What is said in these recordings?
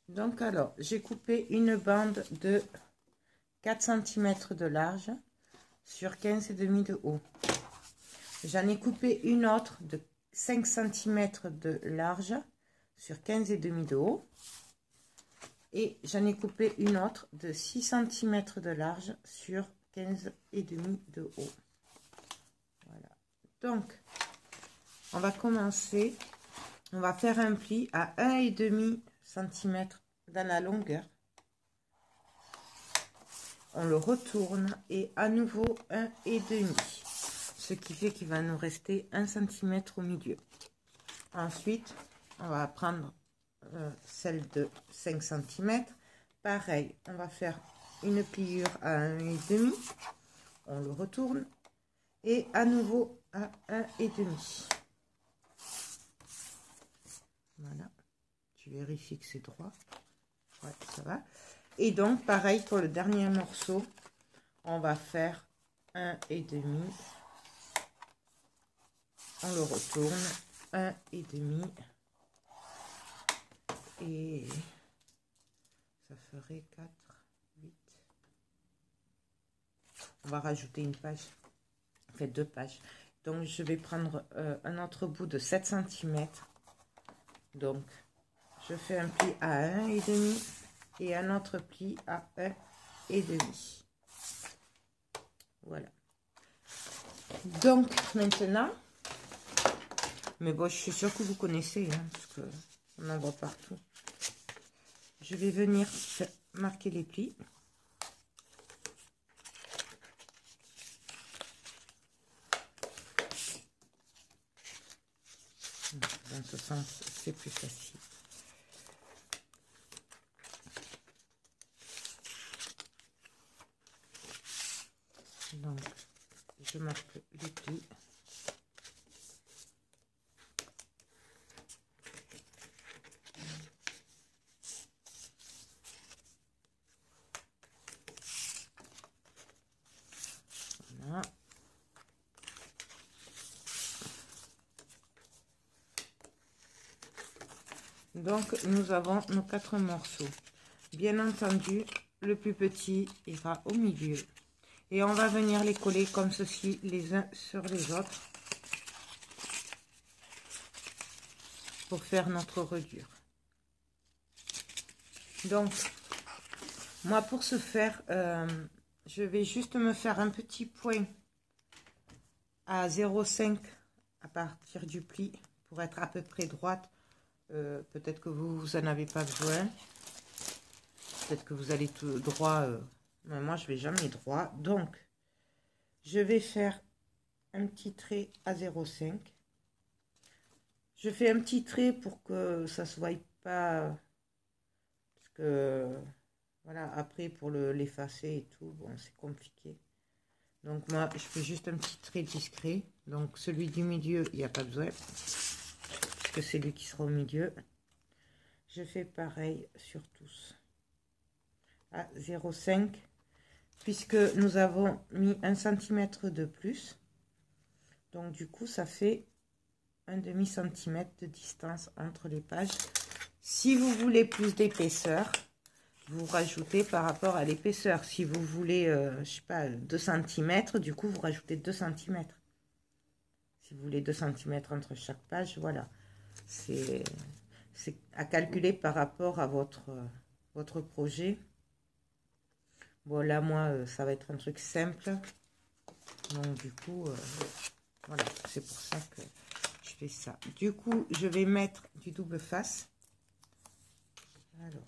Donc alors, j'ai coupé une bande de 4 cm de large sur 15,5 de haut. J'en ai coupé une autre de 5 cm de large sur 15,5 de haut. Et j'en ai coupé une autre de 6 cm de large sur 15,5 de haut. Voilà. Donc, on va commencer. On va faire un pli à 1,5 cm dans la longueur. On le retourne et à nouveau 1,5, ce qui fait qu'il va nous rester 1 cm au milieu. Ensuite, on va prendre celle de 5 cm. Pareil, on va faire une pliure à 1,5, on le retourne et à nouveau à 1,5. Voilà, tu vérifies que c'est droit. Ouais, ça va. Et donc, pareil pour le dernier morceau, on va faire 1,5. On le retourne, 1,5. Et ça ferait 4, 8. On va rajouter une page. On fait 2 pages. Donc, je vais prendre un autre bout de 7 cm. Donc, je fais un pli à 1,5 et un autre pli à 1,5. Voilà. Donc, maintenant, mais bon, je suis sûre que vous connaissez, hein, parce que on en voit partout. Je vais venir marquer les plis. Dans ce sens, c'est plus facile. Donc, je marque les plis. Voilà. Donc, nous avons nos 4 morceaux. Bien entendu, le plus petit ira au milieu. Et on va venir les coller comme ceci, les uns sur les autres, pour faire notre reliure. Donc, moi, pour ce faire, je vais juste me faire un petit point à 0,5 à partir du pli, pour être à peu près droite. Peut-être que vous en avez pas besoin. Peut-être que vous allez tout droit. Mais moi, je vais jamais droit. Donc, je vais faire un petit trait à 0,5. Je fais un petit trait pour que ça se voie pas. Parce que, voilà, après, pour l'effacer et tout, bon, c'est compliqué. Donc, moi, je fais juste un petit trait discret. Donc, celui du milieu, il n'y a pas besoin. Puisque c'est lui qui sera au milieu. Je fais pareil sur tous. À 0,5. Puisque nous avons mis 1 cm de plus. Donc, du coup, ça fait 1,5 cm de distance entre les pages. Si vous voulez plus d'épaisseur, vous rajoutez par rapport à l'épaisseur. Si vous voulez, je sais pas, 2 cm, du coup, vous rajoutez 2 cm. Si vous voulez 2 cm entre chaque page, voilà. C'est à calculer par rapport à votre projet. Bon, là, moi, ça va être un truc simple. Donc, du coup, voilà, c'est pour ça que je fais ça. Du coup, je vais mettre du double face. Alors,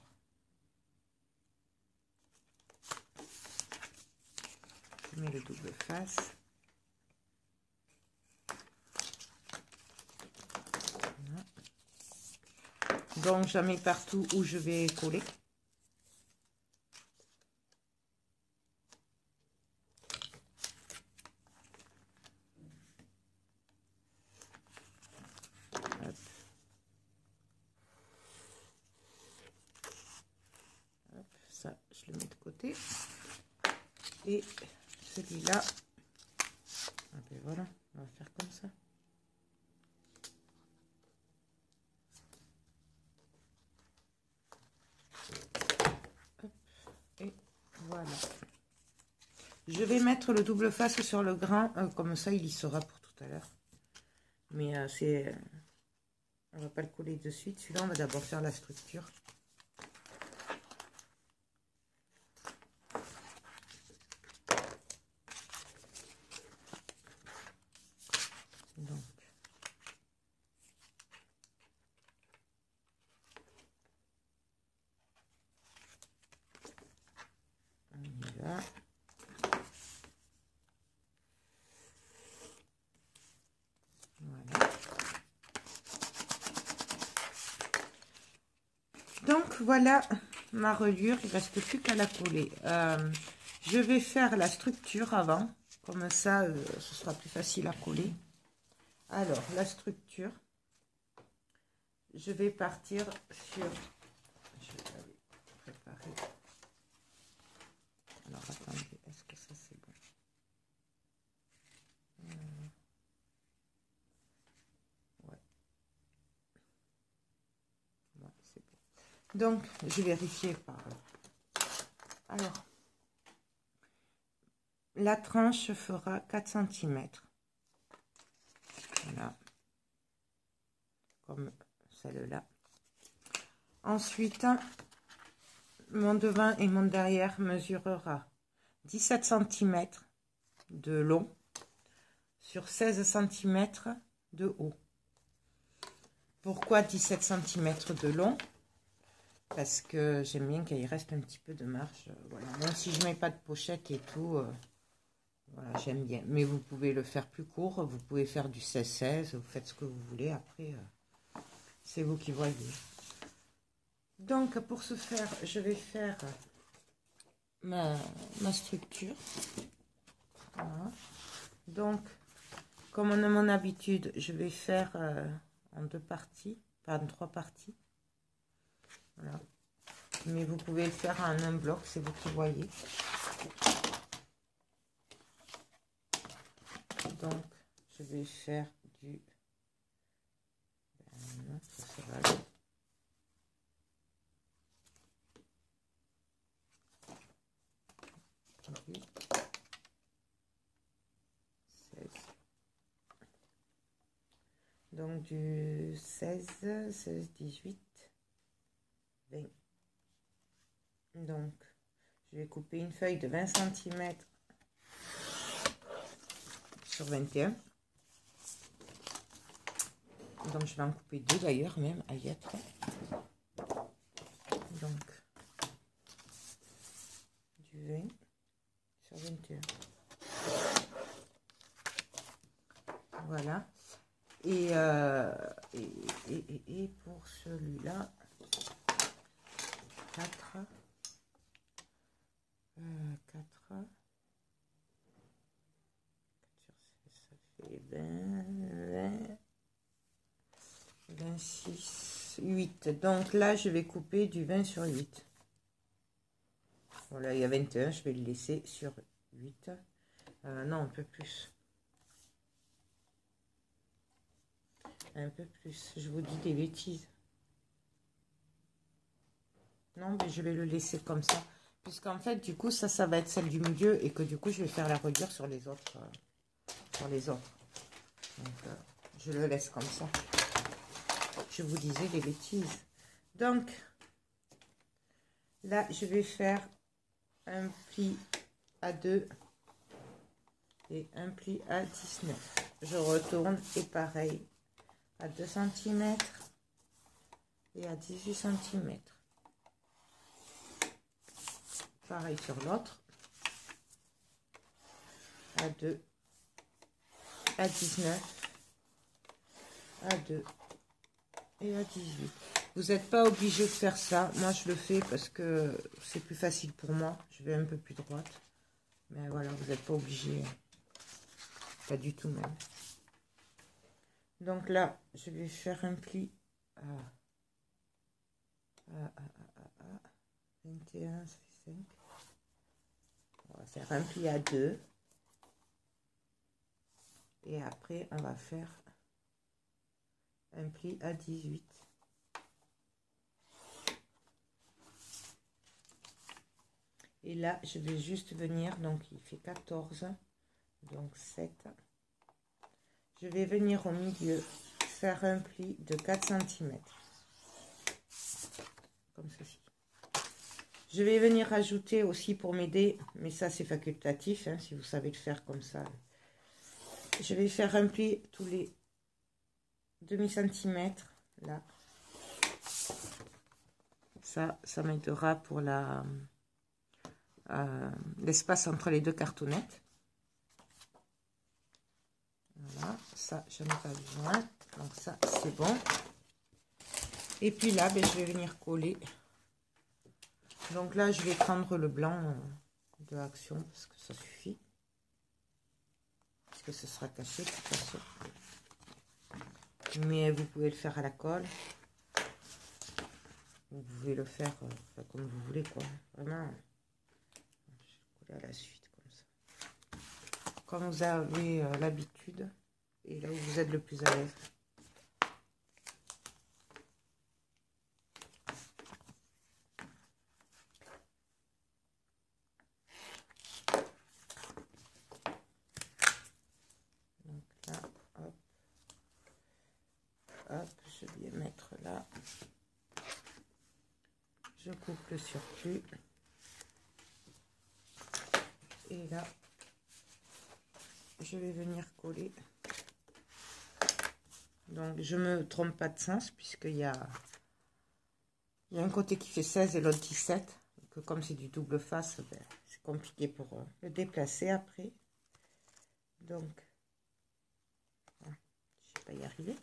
je mets le double face. Donc, j'en mets partout où je vais coller. Hop. Hop, ça, je le mets de côté. Et celui-là, voilà, on va faire comme ça. Hop, et voilà. Je vais mettre le double face sur le grain, comme ça il y sera pour tout à l'heure. Mais on va pas le coller de suite. Celui-là, on va d'abord faire la structure. Donc, on y va. Voilà. Donc voilà ma reliure, il ne reste plus qu'à la coller. Je vais faire la structure avant, comme ça ce sera plus facile à coller. Alors la structure, je vais partir sur, je vais aller préparer. Alors attendez, est-ce que ça c'est bon? Ouais. Ouais, c'est bon. Donc je vais vérifier par là. Alors, la tranche fera 4 cm. Voilà. Comme celle-là. Ensuite, mon devant et mon derrière mesurera 17 cm de long sur 16 cm de haut. Pourquoi 17 cm de long? Parce que j'aime bien qu'il reste un petit peu de marge. Voilà. Même si je ne mets pas de pochette et tout, voilà, j'aime bien. Mais vous pouvez le faire plus court, vous pouvez faire du 16-16, vous faites ce que vous voulez. Après, c'est vous qui voyez. Donc, pour ce faire, je vais faire ma structure. Voilà. Donc, comme on a mon habitude, je vais faire en 2 parties, pas en 3 parties. Voilà. Mais vous pouvez le faire en un bloc, c'est vous qui voyez. Donc, je vais faire du... ça va aller. Donc du 16, 18, 20. Donc, je vais couper une feuille de 20 cm sur 21. Donc, je vais en couper 2 d'ailleurs, même à y être. Donc, du 20 sur 21. Voilà. Et pour celui-là, 4, 4, ça fait 20, 26, 8. Donc là, je vais couper du 20 sur 8. Voilà, il y a 21, je vais le laisser sur 8. Non, un peu plus. Un peu plus, je vous dis des bêtises. Non, mais je vais le laisser comme ça. Puisqu'en fait, du coup, ça va être celle du milieu. Et que du coup, je vais faire la reliure sur les autres. Donc, je le laisse comme ça. Je vous disais des bêtises. Donc, là, je vais faire un pli à 2 et un pli à 19. Je retourne et pareil à 2 cm et à 18 cm. Pareil sur l'autre. À 2, à 19, à 2 et à 18. Vous n'êtes pas obligé de faire ça. Moi, je le fais parce que c'est plus facile pour moi. Je vais un peu plus droite. Mais voilà, vous n'êtes pas obligé. Pas du tout même. Donc là, je vais faire un pli à 21, ça fait 5. On va faire un pli à 2. Et après, on va faire un pli à 18. Et là, je vais juste venir, donc il fait 14, donc 7. Je vais venir au milieu, faire un pli de 4 cm. Comme ceci. Je vais venir ajouter aussi pour m'aider, mais ça c'est facultatif, hein, si vous savez le faire comme ça. Je vais faire un pli tous les demi-centimètres, là. Ça m'aidera pour l'espace entre les deux cartonnettes. Voilà, ça, je n'ai pas besoin. Donc ça, c'est bon. Et puis là, ben, je vais venir coller. Donc là, je vais prendre le blanc de Action parce que ça suffit. Parce que ce sera caché de toute façon. Mais vous pouvez le faire à la colle. Vous pouvez le faire comme vous voulez, quoi. Vraiment, je vais coller à la suite comme ça. Comme vous avez l'habitude et là où vous êtes le plus à l'aise. Donc là, hop, hop, je vais mettre là. Je coupe le surplus. Et là, je vais venir coller. Donc, je me trompe pas de sens puisqu'il y a un côté qui fait 16 et l'autre 17. Que comme c'est du double face, ben, c'est compliqué pour le déplacer après. Donc, je ne vais pas y arriver.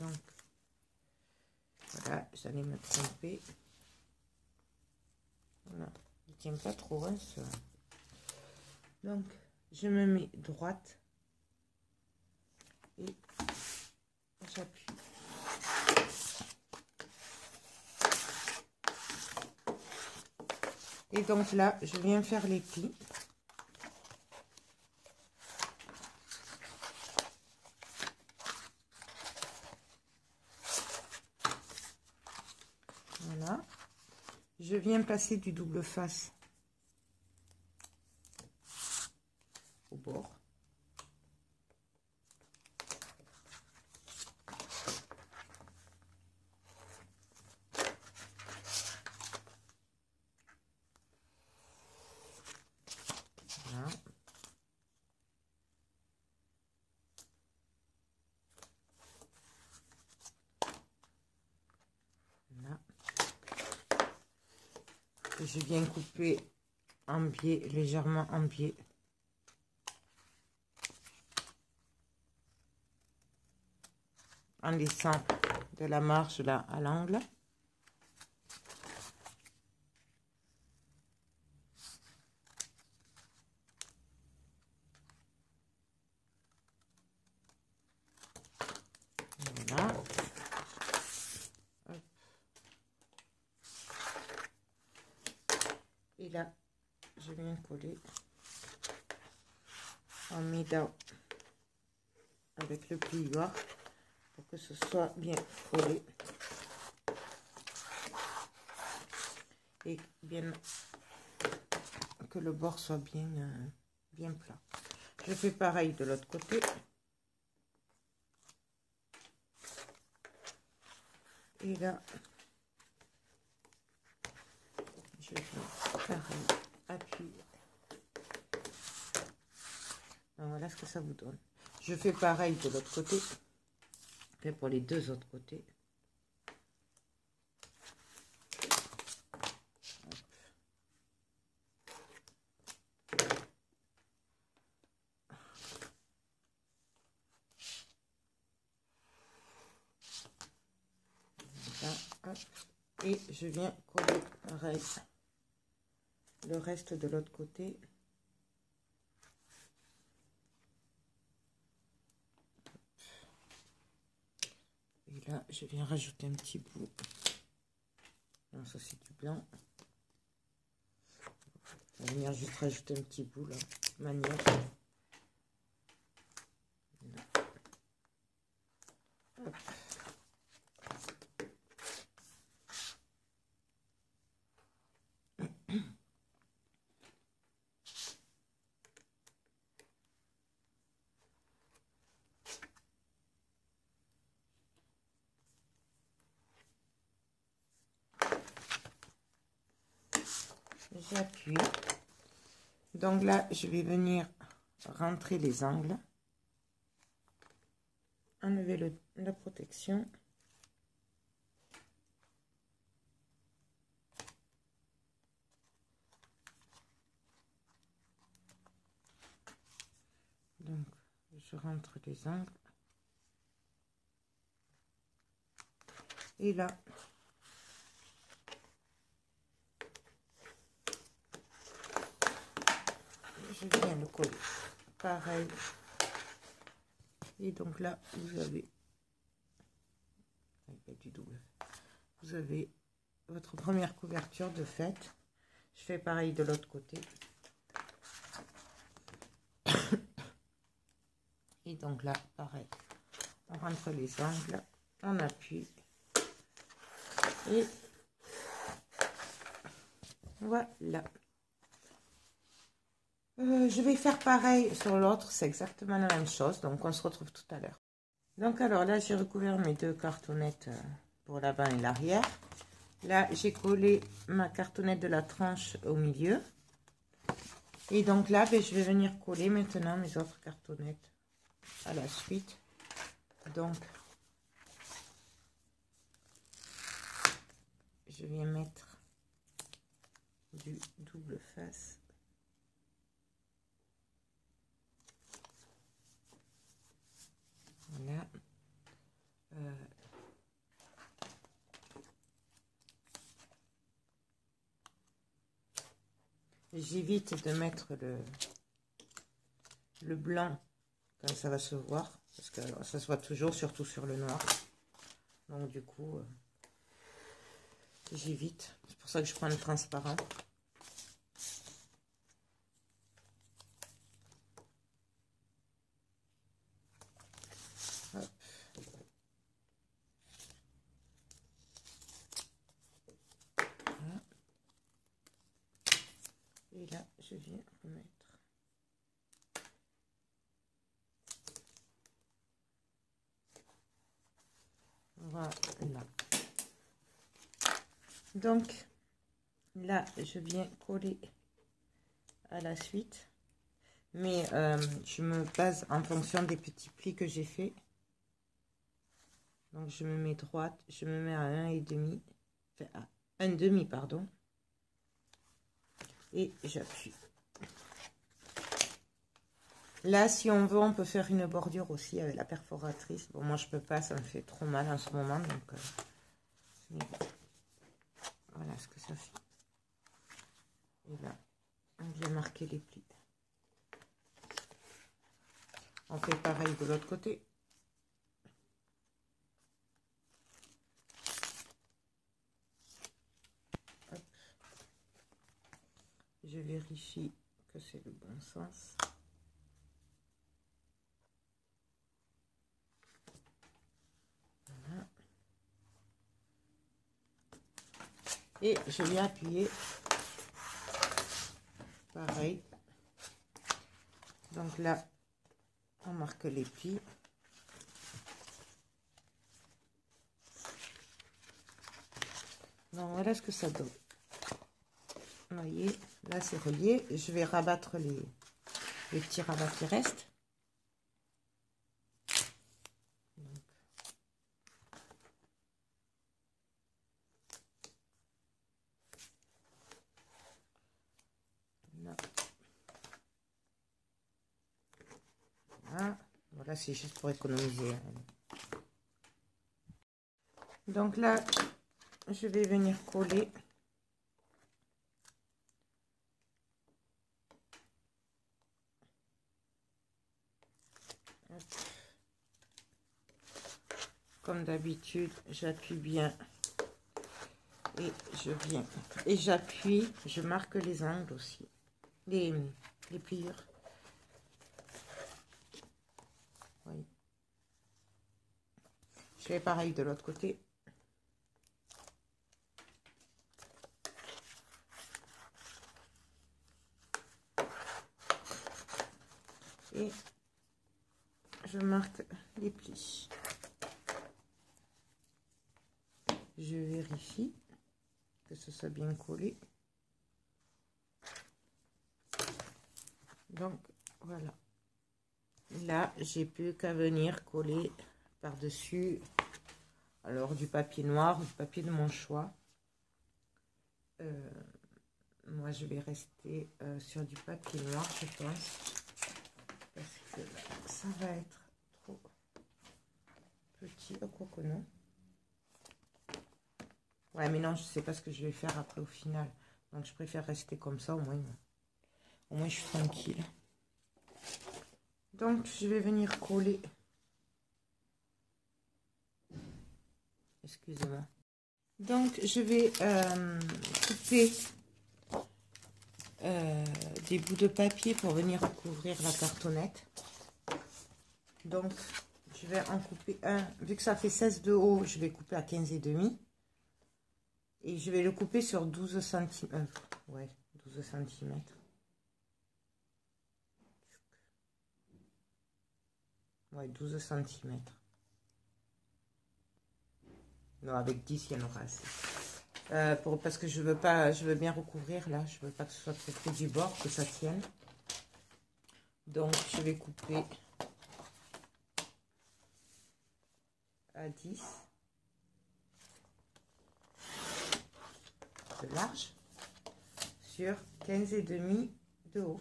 Donc, voilà, j'allais me tromper. Voilà, il ne tient pas trop, hein, ça. Donc, je me mets droite et j'appuie. Et donc là, je viens faire les plis. Voilà. Je viens passer du double face au bord. Voilà. Voilà. Et je viens couper en biais, légèrement en biais. En laissant de la marge là à l'angle. Voilà. Hop. Et là, je viens coller en midant avec le plioir pour que ce soit bien collé et bien que le bord soit bien plat. Je fais pareil de l'autre côté. Et là, je vais pareil, appuyer. Donc voilà ce que ça vous donne. Je fais pareil de l'autre côté. Je fais pour les deux autres côtés. Et je viens coller pareil le reste de l'autre côté. Et là, je viens rajouter un petit bout. Non, ça c'est du blanc. On va venir juste rajouter un petit bout là, de manière. Hop. J'appuie. Donc là, je vais venir rentrer les angles. Enlever la protection. Donc, je rentre les angles. Et là, je viens le coller. Pareil. Et donc là, vous avez du double. Vous avez votre première couverture de faite. Je fais pareil de l'autre côté. Et donc là, pareil. On rentre les angles, on appuie. Et voilà. Je vais faire pareil sur l'autre, c'est exactement la même chose, donc on se retrouve tout à l'heure. Donc alors là, j'ai recouvert mes deux cartonnettes pour l'avant et l'arrière. Là, j'ai collé ma cartonnette de la tranche au milieu. Et donc là, ben, je vais venir coller maintenant mes autres cartonnettes à la suite. Donc, je viens mettre du double face. Voilà. J'évite de mettre le blanc quand ça va se voir, parce que ça se voit toujours, surtout sur le noir. Donc du coup, j'évite. C'est pour ça que je prends le transparent. Hop. Voilà. Et là, je viens remettre. Voilà. Donc, là, je viens coller à la suite. Mais je me base en fonction des petits plis que j'ai fait. Donc, je me mets droite. Je me mets à 1,5. Enfin, à 1,5, pardon. Et j'appuie. Là, si on veut, on peut faire une bordure aussi avec la perforatrice. Bon, moi, je peux pas, ça me fait trop mal en ce moment. Donc, voilà ce que ça fait. Et là, on vient marquer les plis. On fait pareil de l'autre côté. Hop. Je vérifie que c'est le bon sens. Voilà. Et je viens appuyer. Pareil. Donc là, on marque les plis. Donc voilà ce que ça donne. Vous voyez, là c'est relié. Je vais rabattre les petits rabats qui restent. Là, c'est juste pour économiser. Donc là, je vais venir coller. Hop. Comme d'habitude, j'appuie bien. Et je viens. Et j'appuie. Je marque les angles aussi. Les pliures. Oui. Je fais pareil de l'autre côté. Et je marque les plis. Je vérifie que ce soit bien collé. Donc voilà. Là, j'ai plus qu'à venir coller par-dessus. Alors du papier noir ou du papier de mon choix. Moi, je vais rester sur du papier noir, je pense. Parce que là, ça va être trop petit. Quoi que non. Ouais, mais non, je sais pas ce que je vais faire après au final. Donc, je préfère rester comme ça, au moins je suis tranquille. Donc, je vais venir coller. Excusez-moi. Donc, je vais couper des bouts de papier pour venir recouvrir la cartonnette. Donc, je vais en couper un. Vu que ça fait 16 de haut, je vais couper à 15,5. Et je vais le couper sur 12 cm. Ouais, 12 cm. Ouais, 12 cm. Non, avec 10, il y en aura assez. Parce que je veux pas, je veux bien recouvrir là. Je veux pas que ce soit trop près du bord, que ça tienne. Donc, je vais couper à 10 de large sur 15,5 de haut.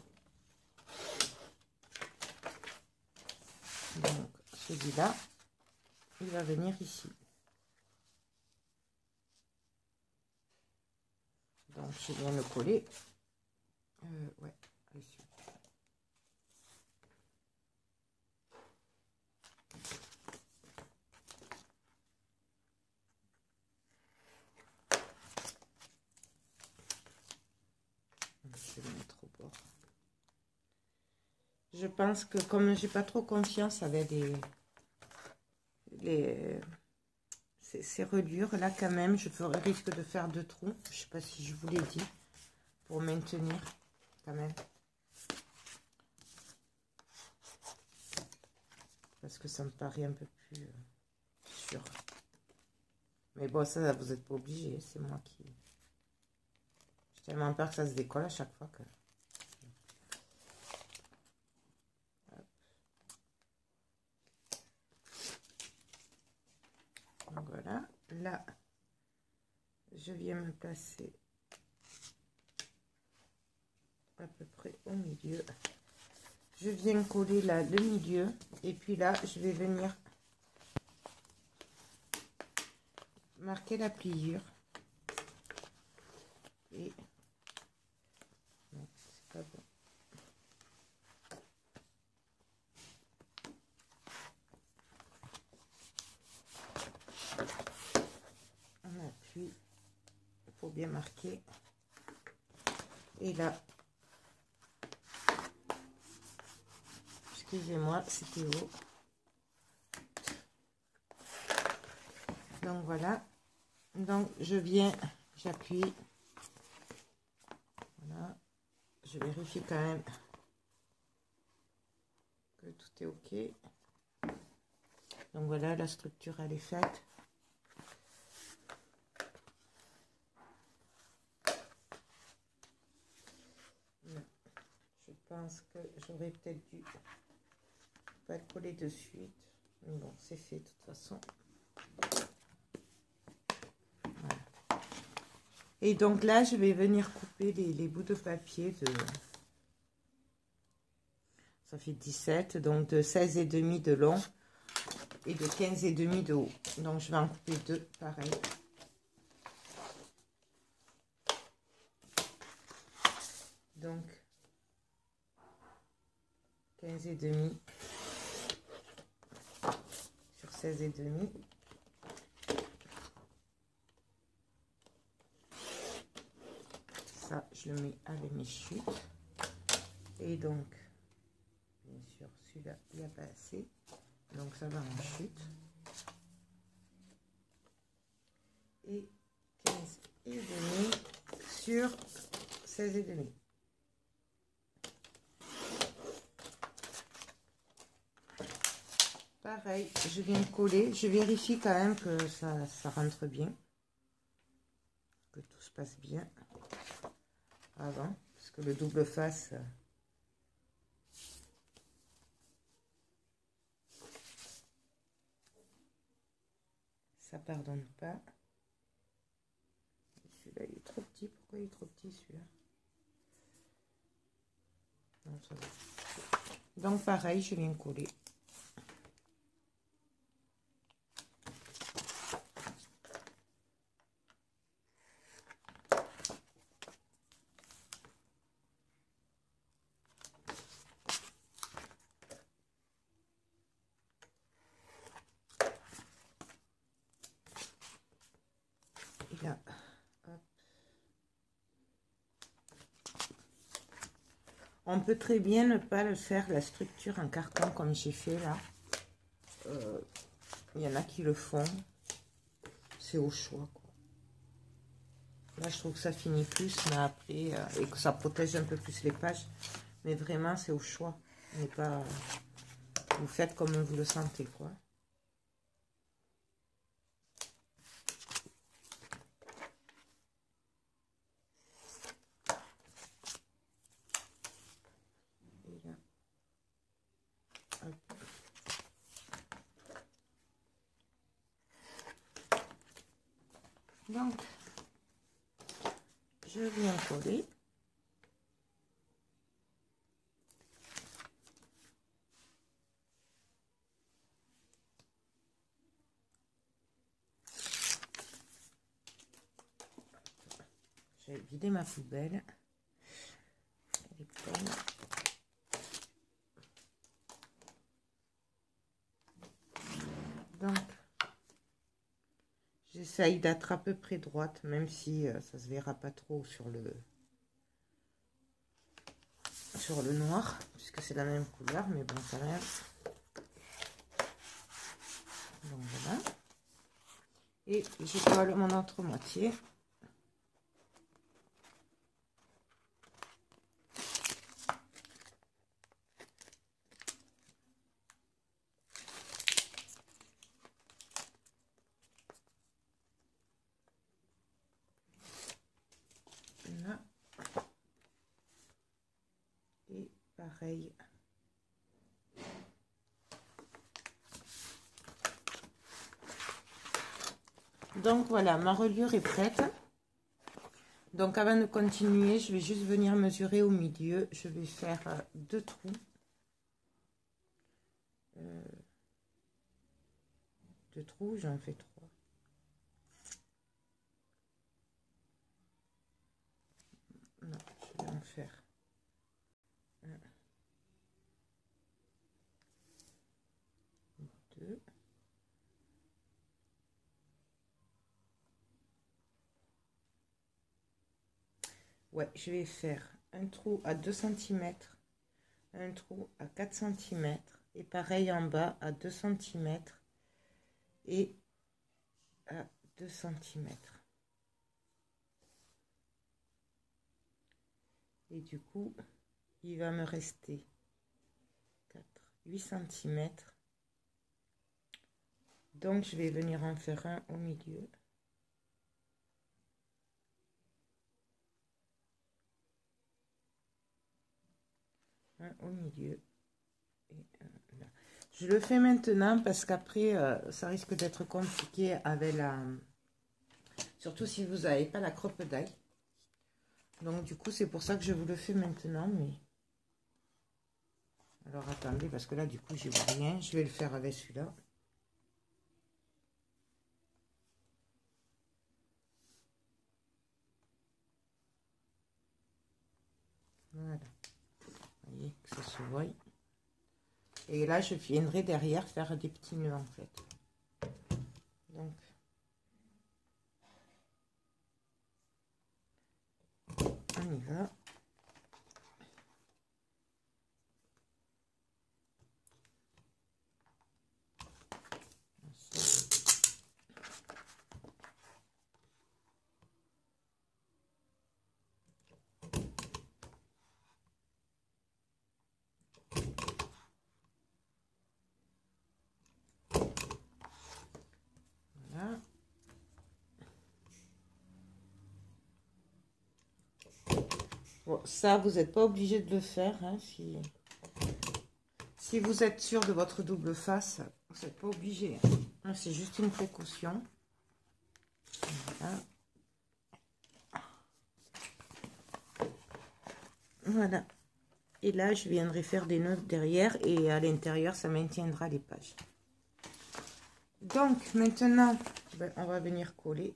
Donc, celui-là, il va venir ici. Donc, je viens le coller. Ouais, ici. Je vais le mettre au bord. Je pense que comme j'ai pas trop confiance avec ces reliures là, quand même, je risque de faire 2 trous. Je sais pas si je vous l'ai dit, pour maintenir quand même. Parce que ça me paraît un peu plus sûr. Mais bon, ça, vous n'êtes pas obligé. C'est moi qui... J'ai tellement peur que ça se décolle à chaque fois que... Donc voilà. Là, je viens me placer à peu près au milieu. Je viens coller là le milieu. Et puis là, je vais venir marquer la pliure. Et... Non, c'est pas bon. On appuie. Il faut bien marquer. Et là... Excusez-moi, c'était haut. Donc voilà. Donc je viens, j'appuie. Voilà. Je vérifie quand même que tout est ok. Donc voilà, la structure elle est faite. Je pense que j'aurais peut-être dû pas le coller de suite. Mais bon, c'est fait de toute façon. Voilà. Et donc là, je vais venir couper les bouts de papier Ça fait 17, donc de 16,5 de long et de 15,5 de haut. Donc je vais en couper 2, pareil. Donc 15,5 sur 16,5. Ça, je le mets avec mes chutes. Et donc, bien sûr, celui-là, il n'y a pas assez. Donc, ça va en chute. Et 15,5 sur 16,5. Pareil, je viens coller. Je vérifie quand même que ça rentre bien. Que tout se passe bien. Avant, parce que le double face... ça pardonne pas. Celui-là, il est trop petit. Pourquoi il est trop petit, celui-là? Non, ça va. Donc, pareil, je viens coller. Et là, hop. On peut très bien ne pas le faire, la structure en carton comme j'ai fait là. Il y en a qui le font. C'est au choix, quoi. Là, je trouve que ça finit plus, mais après, et que ça protège un peu plus les pages. Mais vraiment, c'est au choix. Mais pas, vous faites comme vous le sentez, quoi. Et là, hop. Donc, je viens coller. J'ai vidé ma poubelle. Elle est pleine. Donc, j'essaye d'être à peu près droite, même si ça se verra pas trop sur le noir, puisque c'est la même couleur, mais bon, quand même. Donc voilà. Et je colle mon autre moitié. Là. Et pareil. Donc voilà, ma reliure est prête. Donc avant de continuer, je vais juste venir mesurer au milieu. Je vais faire 2 trous. 2 trous, j'en fais 3. Non, je vais en faire 1, 2. Ouais, je vais faire un trou à 2 cm, un trou à 4 cm, et pareil en bas à 2 cm et à 2 cm. Et du coup, il va me rester 4, 8 cm. Donc, je vais venir en faire un au milieu. Un au milieu. Et un là. Je le fais maintenant parce qu'après, ça risque d'être compliqué avec la... Surtout si vous n'avez pas la croppe d'ail. Donc, du coup, c'est pour ça que je vous le fais maintenant. Mais Alors attendez, parce que là du coup je vois rien. Je vais le faire avec celui-là. Voilà. Vous voyez que ça se voit. Et là je viendrai derrière faire des petits nœuds en fait. Donc on y va. Voilà. Bon, ça, vous n'êtes pas obligé de le faire. Hein, si vous êtes sûr de votre double face, vous n'êtes pas obligé. Hein. C'est juste une précaution. Voilà. Voilà. Et là, je viendrai faire des nœuds derrière et à l'intérieur, ça maintiendra les pages. Donc, maintenant, ben, on va venir coller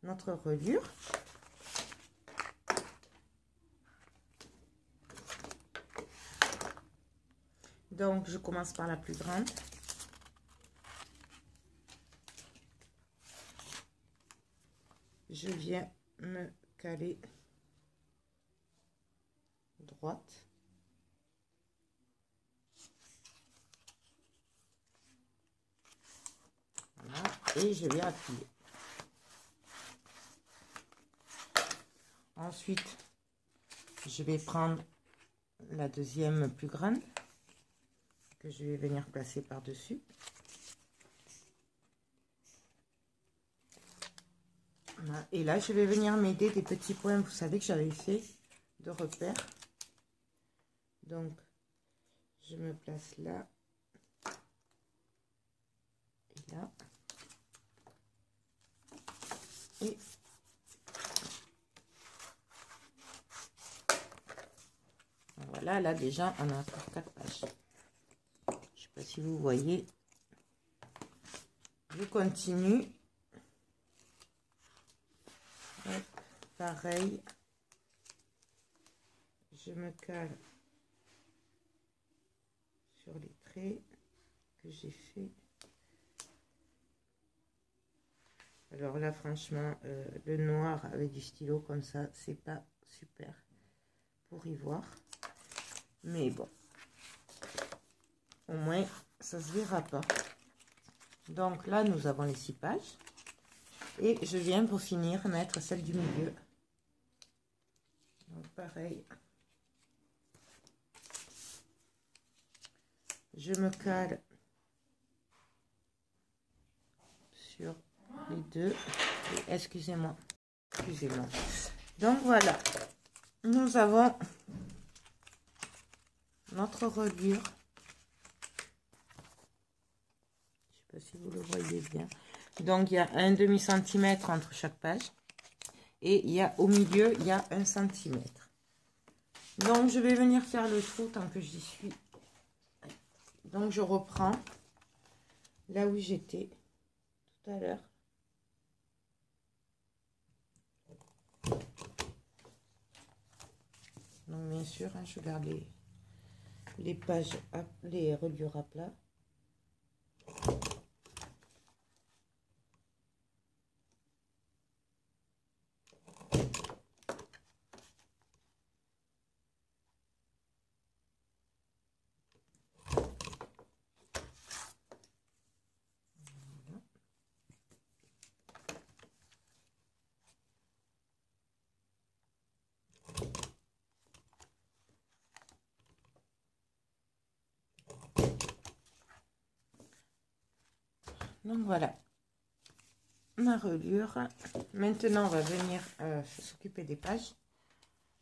notre reliure. Donc, je commence par la plus grande. Je viens me caler droite. Voilà. Et je viens appuyer. Ensuite, je vais prendre la deuxième plus grande que je vais venir placer par-dessus. Voilà. Et là, je vais venir m'aider des petits points, vous savez, que j'avais fait de repère. Donc, je me place là et là. Et voilà, là déjà, on a 4 pages. Je ne sais pas si vous voyez. Je continue. Hop, pareil. Je me cale sur les traits que j'ai fait. Alors là, franchement, le noir avec du stylo comme ça, c'est pas super pour y voir. Mais bon, au moins, ça se verra pas. Donc là, nous avons les 6 pages. Et je viens pour finir mettre celle du milieu. Donc pareil. Je me cale sur les deux. Excusez-moi. Excusez-moi. Donc voilà. Nous avons notre reliure. Je ne sais pas si vous le voyez bien. Donc il y a un demi-centimètre entre chaque page. Et il y a au milieu, il y a 1 centimètre. Donc je vais venir faire le trou tant que j'y suis. Donc je reprends là où j'étais tout à l'heure. Donc bien sûr, hein, je garde les pages, les reliures à plat. Donc voilà ma reliure. Maintenant on va venir s'occuper des pages.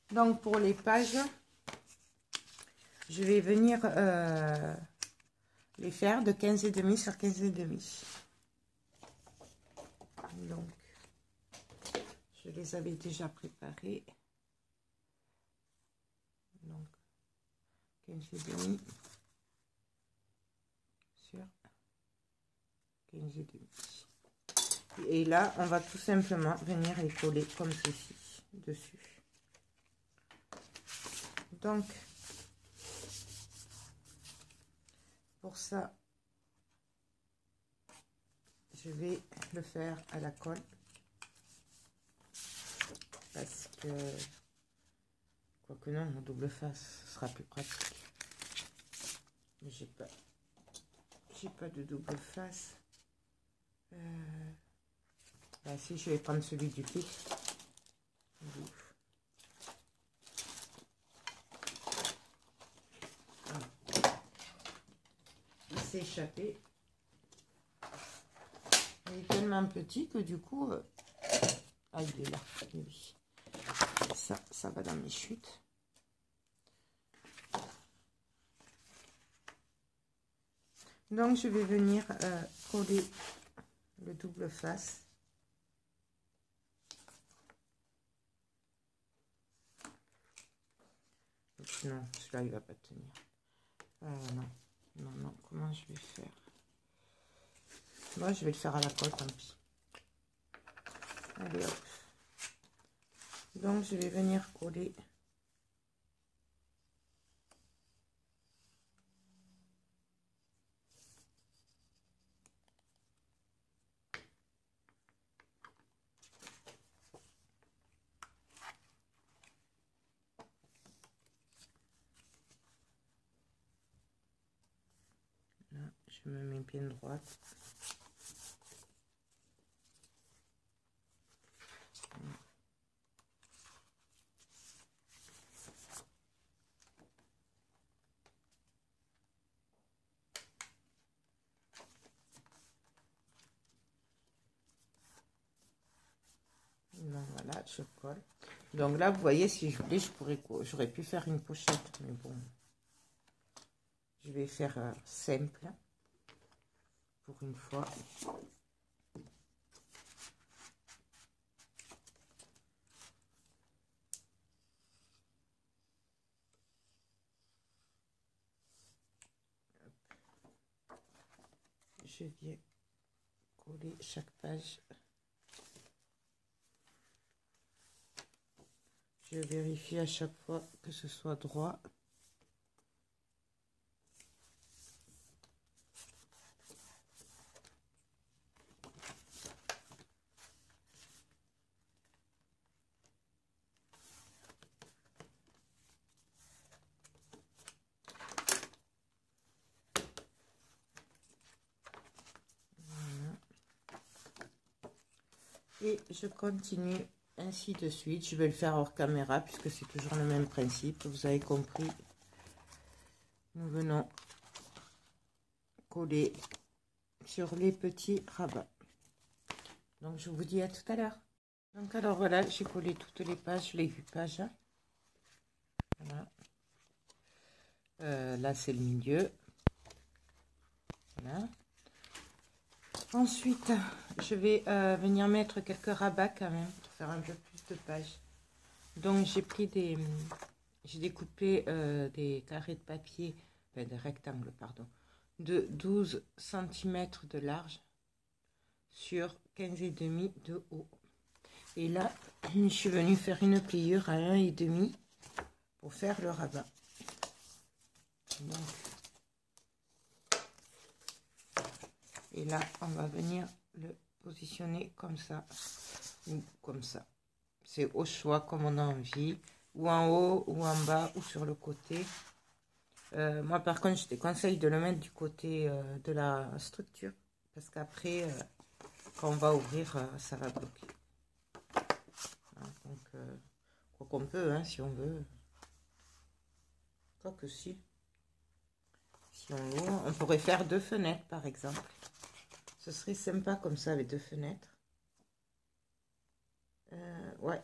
Donc pour les pages, je vais venir les faire de 15,5 sur 15,5. Donc je les avais déjà préparés. Donc 15,5 sur 15,5. Et là, on va tout simplement venir les coller comme ceci dessus. Donc, pour ça, je vais le faire à la colle parce que, quoique non, en double face, ce sera plus pratique. Mais j'ai pas de double face. Bah si, je vais prendre celui du fixe. Il s'est échappé. Il est tellement petit que du coup... Ah, il est là. Oui. Ça va dans mes chutes. Donc, je vais venir coller le double face. Non, celui-là, il va pas tenir. Non, comment je vais faire? Moi, je vais le faire à la colle, tant pis. Allez, hop. Donc, je vais venir coller. Là, je me mets bien droite. Donc, voilà, je colle. Donc là, vous voyez, si je voulais, j'aurais pu faire une pochette, mais bon, je vais faire simple pour une fois. Je viens coller chaque page. Je vérifie à chaque fois que ce soit droit. Voilà. Et je continue ainsi de suite. Je vais le faire hors caméra puisque c'est toujours le même principe. Vous avez compris. Nous venons coller sur les petits rabats. Donc je vous dis à tout à l'heure. Donc alors voilà, j'ai collé toutes les pages, les 8 pages. Voilà. Là c'est le milieu. Voilà. Ensuite, je vais venir mettre quelques rabats quand même pour faire un peu plus de pages. Donc j'ai pris j'ai découpé des carrés de papier, enfin des rectangles, pardon, de 12 cm de large sur 15,5 de haut. Et là, je suis venue faire une pliure à 1,5 pour faire le rabat. Donc, et là, on va venir le positionner comme ça ou comme ça. C'est au choix comme on a envie, ou en haut, ou en bas, ou sur le côté. Moi, par contre, je te conseille de le mettre du côté de la structure, parce qu'après, quand on va ouvrir, ça va bloquer. Voilà, donc, quoi qu'on peut, hein, si on veut. Quoi que si. Si on ouvre, on pourrait faire 2 fenêtres, par exemple. Ce serait sympa comme ça, avec 2 fenêtres. Ouais.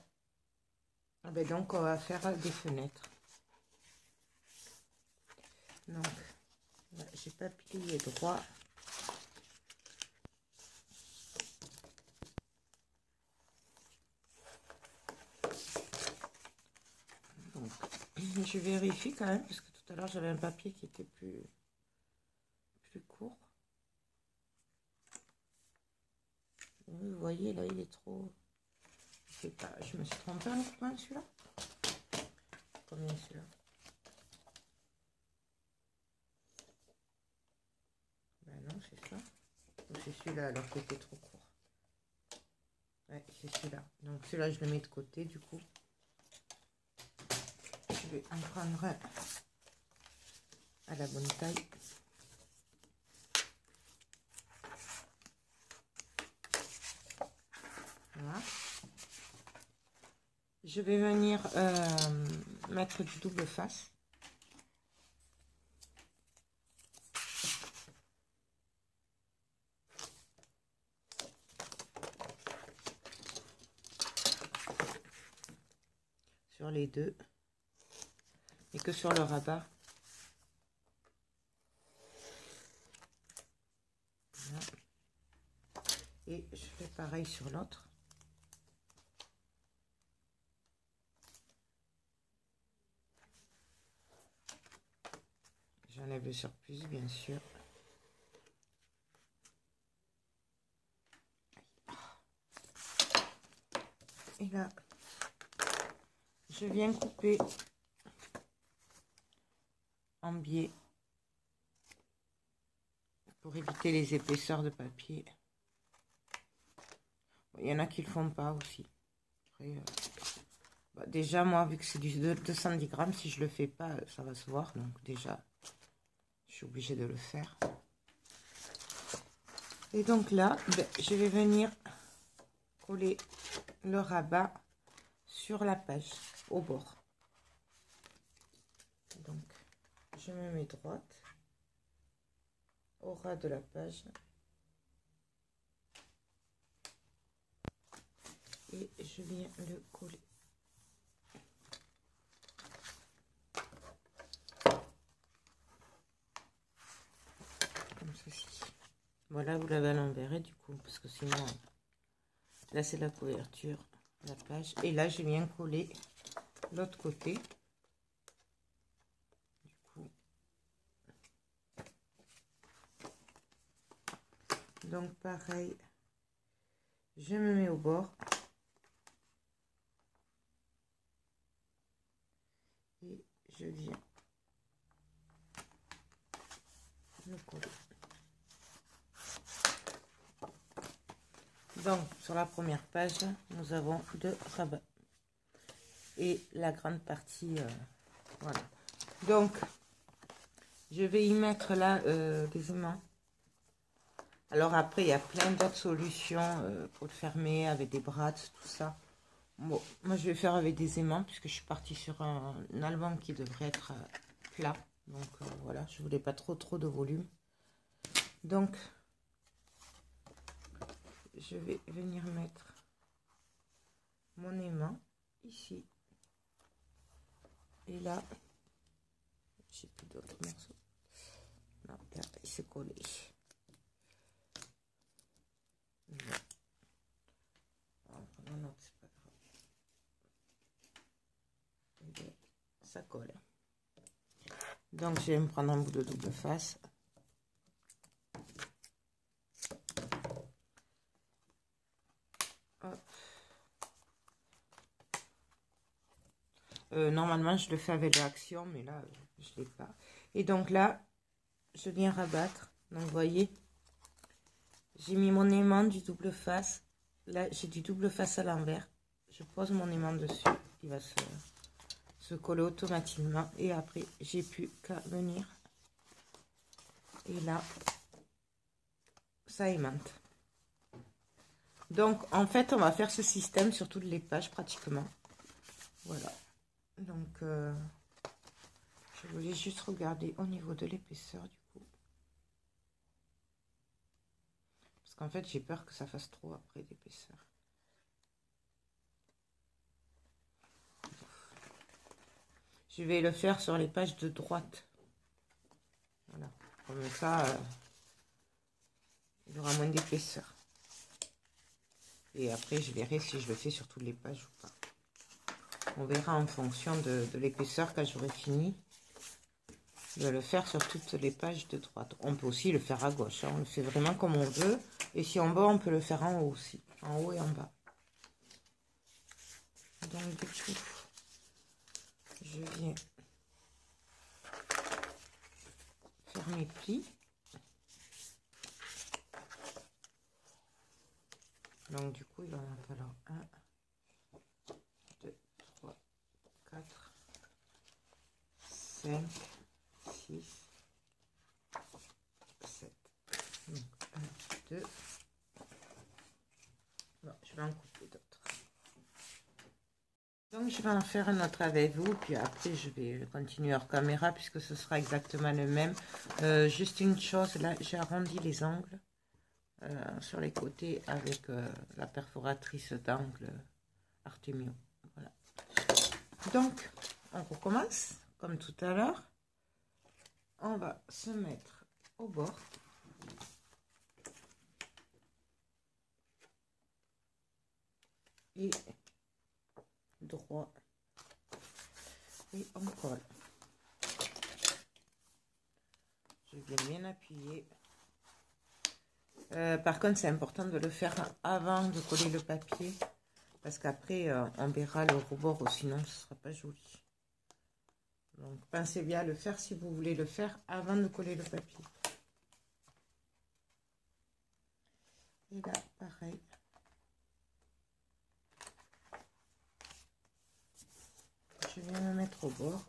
Ah ben donc, on va faire des fenêtres. Donc, j'ai pas plié droit. Donc, je vérifie quand même, parce que de toute Tout à l'heure, j'avais un papier qui était plus court. Vous voyez, là, il est trop... Je me suis trompée en coupant celui-là. Combien celui-là? Ben non, c'est ça. C'est celui-là alors qu'il était trop court. Ouais, c'est celui-là. Donc celui-là, je le mets de côté du coup. Je vais en prendre un à la bonne taille. Voilà. Je vais venir mettre du double face. Sur les deux. Et que sur le rabat. Voilà. Et je fais pareil sur l'autre. J'enlève le surplus, bien sûr. Et là, je viens couper en biais pour éviter les épaisseurs de papier. Il y en a qui le font pas aussi. Après, déjà, moi, vu que c'est du 210 grammes, si je le fais pas, ça va se voir. Donc déjà, je suis obligée de le faire. Et donc là, je vais venir coller le rabat sur la page, au bord. Donc, je me mets droite au ras de la page. Et je viens le coller. Comme ceci. Voilà, vous l'avez à l'envers du coup, parce que sinon, là c'est la couverture, la page. Et là, je viens coller l'autre côté. Du coup. Donc pareil, je me mets au bord. Et je viens le coller. Donc, sur la première page, nous avons 2 rabats. Et la grande partie, voilà. Donc, je vais y mettre là des aimants. Alors après, il y a plein d'autres solutions pour le fermer avec des brats, tout ça. Bon, moi, je vais faire avec des aimants puisque je suis partie sur un album qui devrait être plat. Donc, voilà, je voulais pas trop de volume. Donc, je vais venir mettre mon aimant ici. Et là, j'ai plus d'autres morceaux. Non, là, il s'est collé. Non, c'est pas grave. Et ça colle. Donc, je vais me prendre un bout de double face. Normalement, je le fais avec l'action, mais là, je ne l'ai pas. Et donc là, je viens rabattre. Donc, vous voyez, j'ai mis mon aimant du double face. Là, j'ai du double face à l'envers. Je pose mon aimant dessus. Il va se coller automatiquement. Et après, j'ai plus qu'à venir. Et là, ça aimante. Donc, en fait, on va faire ce système sur toutes les pages pratiquement. Voilà. Donc, je voulais juste regarder au niveau de l'épaisseur du coup. Parce qu'en fait, j'ai peur que ça fasse trop après d'épaisseur. Je vais le faire sur les pages de droite. Voilà. Comme ça, il y aura moins d'épaisseur. Et après, je verrai si je le fais sur toutes les pages ou pas. On verra en fonction de l'épaisseur quand j'aurai fini. de le faire sur toutes les pages de droite. On peut aussi le faire à gauche, hein. On le fait vraiment comme on veut. Et si en bas, on peut le faire en haut aussi, en haut et en bas. Donc du coup, je viens faire mes plis. Donc du coup, il va en falloir 1, 2, 3, 4, 5, 6, 7. Donc 1, 2. Bon, je vais en couper d'autres. Donc je vais en faire un autre avec vous, puis après je vais continuer hors caméra puisque ce sera exactement le même. Juste une chose, là j'ai arrondi les angles sur les côtés avec la perforatrice d'angle Artemio. Voilà. Donc on recommence comme tout à l'heure. On va se mettre au bord. Et droit. Et on colle. Je viens bien appuyer. Par contre, c'est important de le faire avant de coller le papier. Parce qu'après, on verra le rebord, sinon ce ne sera pas joli. Donc, pensez bien à le faire si vous voulez le faire avant de coller le papier. Et là, pareil. Je viens me mettre au bord.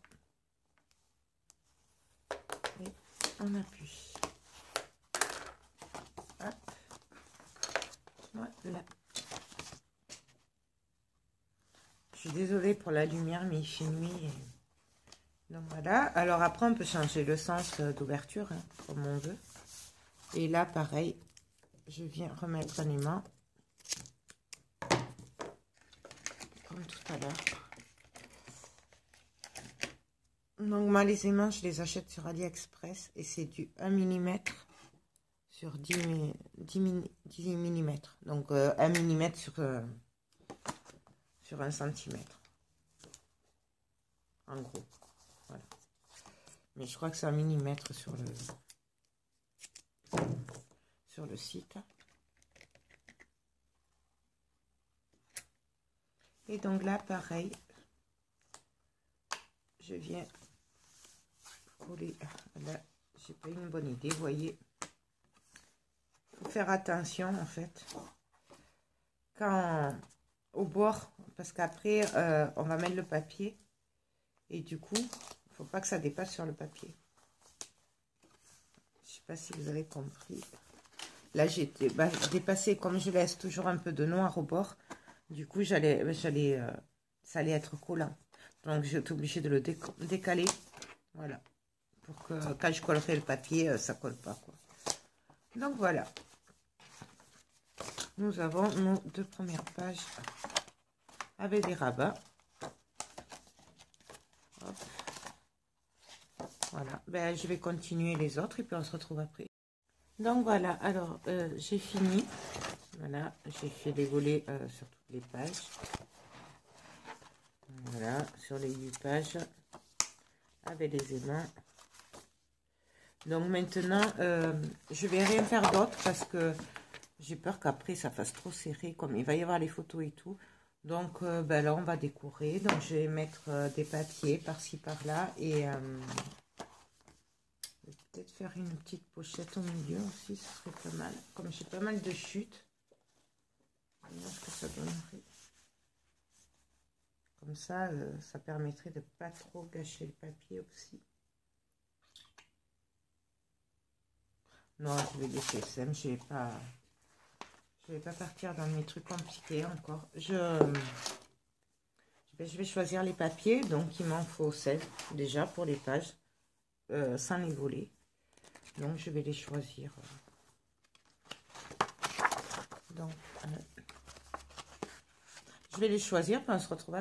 Et on appuie. Hop. Voilà. Je suis désolée pour la lumière, mais il fait nuit. Donc voilà. Alors après, on peut changer le sens d'ouverture, hein, comme on veut. Et là, pareil, je viens remettre les mains. Comme tout à l'heure. Donc moi, les aimants, je les achète sur AliExpress. Et c'est du 1 mm sur 10 mm. Donc 1 mm sur 1 cm. En gros. Voilà. Mais je crois que c'est 1 mm sur le site. Et donc là, pareil, je viens coller. Là, j'ai pas une bonne idée, vous voyez. Il faut faire attention, en fait, quand au bord, parce qu'après, on va mettre le papier. Et du coup, il faut pas que ça dépasse sur le papier. Je sais pas si vous avez compris. Là, j'ai dépassé, comme je laisse toujours un peu de noir au bord. Du coup, ça allait être collant. Donc, j'ai été obligée de le décaler. Voilà. Pour que quand je collerai le papier, ça colle pas, quoi. Donc, voilà. Nous avons nos 2 premières pages avec des rabats. Hop. Voilà. Ben, je vais continuer les autres et puis on se retrouve après. Donc, voilà. Alors, j'ai fini. Voilà. J'ai fait les volets sur toutes les pages. Voilà, sur les 8 pages avec les aimants. Donc maintenant, je vais rien faire d'autre parce que j'ai peur qu'après ça fasse trop serré, comme il va y avoir les photos et tout. Donc ben là, on va décorer. Donc je vais mettre des papiers par-ci par-là et peut-être faire une petite pochette au milieu aussi, ce serait pas mal. Comme j'ai pas mal de chutes, voir ce que ça donnerait. Comme ça, ça permettrait de pas trop gâcher le papier aussi. Non, je vais laisser simple. Je vais pas partir dans mes trucs compliqués encore. Je vais choisir les papiers. Donc, il m'en faut 16 déjà pour les pages, sans les voler. Donc, je vais les choisir. Donc, je vais les choisir, puis on se retrouve après.